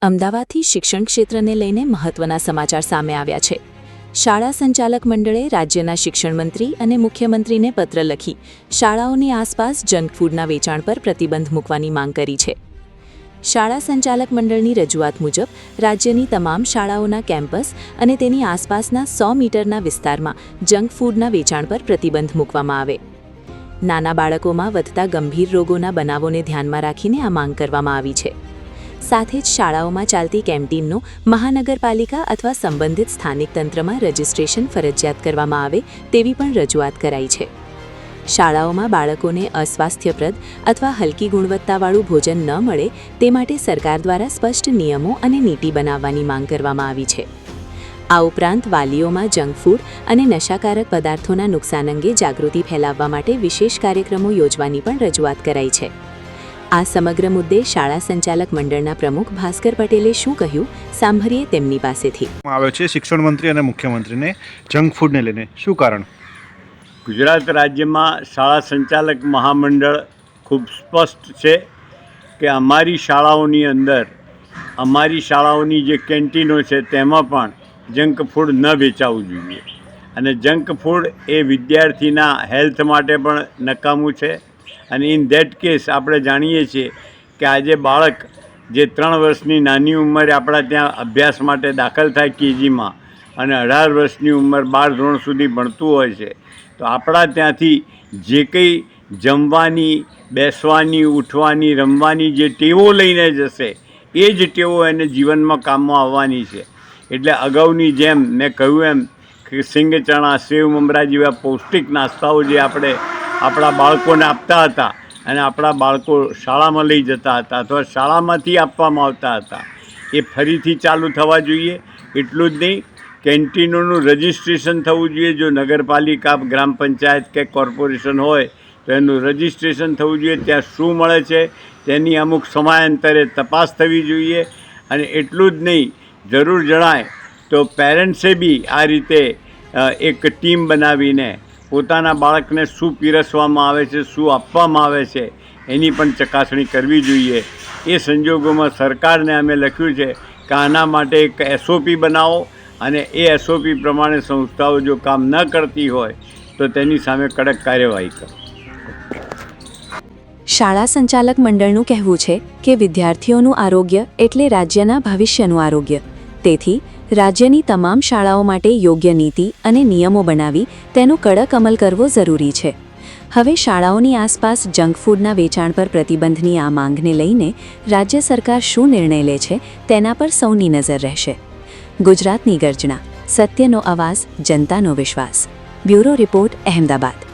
અમદાવાદથી શિક્ષણ ક્ષેત્રને લઈને મહત્વના સમાચાર સામે આવ્યા છે। શાળા સંચાલક મંડળે રાજ્યના શિક્ષણ મંત્રી અને મુખ્યમંત્રીને પત્ર લખી શાળાઓની આસપાસ જંક ફૂડના વેચાણ પર પ્રતિબંધ મૂકવાની માંગ કરી છે। શાળા સંચાલક મંડળની રજૂઆત મુજબ રાજ્યની તમામ શાળાઓના કેમ્પસ અને તેની આસપાસના 100 મીટરના વિસ્તારમાં જંક ફૂડના વેચાણ પર પ્રતિબંધ મૂકવામાં આવે। નાના બાળકોમાં વધતા ગંભીર રોગોના બનાવોને ધ્યાનમાં રાખીને આ માંગ કરવામાં આવી છે। સાથે જ શાળાઓમાં ચાલતી કેન્ટીનનું મહાનગરપાલિકા અથવા સંબંધિત સ્થાનિક તંત્રમાં રજિસ્ટ્રેશન ફરજિયાત કરવામાં આવે તેવી પણ રજૂઆત કરાઈ છે। શાળાઓમાં બાળકોને અસ્વાસ્થ્યપ્રદ અથવા હલકી ગુણવત્તાવાળું ભોજન ન મળે તે માટે સરકાર દ્વારા સ્પષ્ટ નિયમો અને નીતિ બનાવવાની માંગ કરવામાં આવી છે। આ ઉપરાંત વાલીઓમાં જંક ફૂડ અને નશાકારક પદાર્થોના નુકસાન અંગે જાગૃતિ ફેલાવવા માટે વિશેષ કાર્યક્રમો યોજવાની પણ રજૂઆત કરાઈ છે। આ સમગ્ર મુદ્દે શાળા સંચાલક મંડળના પ્રમુખ ભાસ્કર પટેલે શું કહ્યું સાંભળીએ તેમની પાસેથી। આવે છે શિક્ષણ મંત્રી અને મુખ્યમંત્રીને જંક ફૂડને લઈને શું કારણ? ગુજરાત રાજ્યમાં શાળા સંચાલક મહામંડળ ખૂબ સ્પષ્ટ છે કે અમારી શાળાઓની અંદર અમારી શાળાઓની જે કેન્ટીનો છે તેમાં પણ જંક ફૂડ ન વેચાવું જોઈએ અને જંક ફૂડ એ વિદ્યાર્થીના હેલ્થ માટે પણ નકામું છે। અને ઇન ધેટ કેસ આપણે જાણીએ છીએ કે આજે બાળક જે 3 વર્ષની નાની ઉંમરે આપણા ત્યાં અભ્યાસ માટે દાખલ થાય કેજીમાં અને 18 વર્ષની ઉંમર 12 ધોરણ સુધી ભણતું હોય છે તો આપણા ત્યાંથી જે કંઈ જમવાની, બેસવાની, ઉઠવાની, રમવાની જે ટેવો લઈને જશે એ જ ટેવો એને જીવનમાં કામમાં આવવાની છે। એટલે અગાઉની જેમ મેં કહ્યું એમ કે સિંગ ચણા, સેવ મમરા જેવા પૌષ્ટિક નાસ્તાઓ જે આપણે આપણા બાળકોને આપતા હતા અને આપણા બાળકો શાળામાં લઈ જતા હતા અથવા શાળામાંથી આપવામાં આવતા હતા એ ફરીથી ચાલુ થવા જોઈએ। એટલું જ નહીં, કેન્ટીનોનું રજિસ્ટ્રેશન થવું જોઈએ। જો નગરપાલિકા, ગ્રામ પંચાયત કે કોર્પોરેશન હોય તો એનું રજિસ્ટ્રેશન થવું જોઈએ। ત્યાં શું મળે છે તેની અમુક સમયાંતરે તપાસ થવી જોઈએ। અને એટલું જ નહીં, જરૂર જણાય તો પેરેન્ટ્સે બી આ રીતે એક ટીમ બનાવીને પોતાના બાળકને શું પીરસવામાં આવે છે, શું આપવામાં આવે છે એની પણ ચકાસણી કરવી જોઈએ। એ સંજોગોમાં સરકારને અમે લખ્યું છે કે આના માટે એક SOP બનાવો અને એ SOP પ્રમાણે સંસ્થાઓ જો કામ ન કરતી હોય તો તેની સામે કડક કાર્યવાહી કરો। શાળા સંચાલક મંડળનું કહેવું છે કે વિદ્યાર્થીઓનું આરોગ્ય એટલે રાજ્યના ભવિષ્યનું આરોગ્ય। તેથી રાજ્યની તમામ શાળાઓ માટે યોગ્ય નીતિ અને નિયમો બનાવી તેનો કડક અમલ કરવો જરૂરી છે। હવે શાળાઓની આસપાસ જંક ફૂડના વેચાણ પર પ્રતિબંધની આ માંગને લઈને રાજ્ય સરકાર શું નિર્ણય લે છે તેના પર સૌની નજર રહેશે। ગુજરાતની ગર્જના, સત્યનો અવાજ, જનતાનો વિશ્વાસ। Bureau report, Ahmedabad.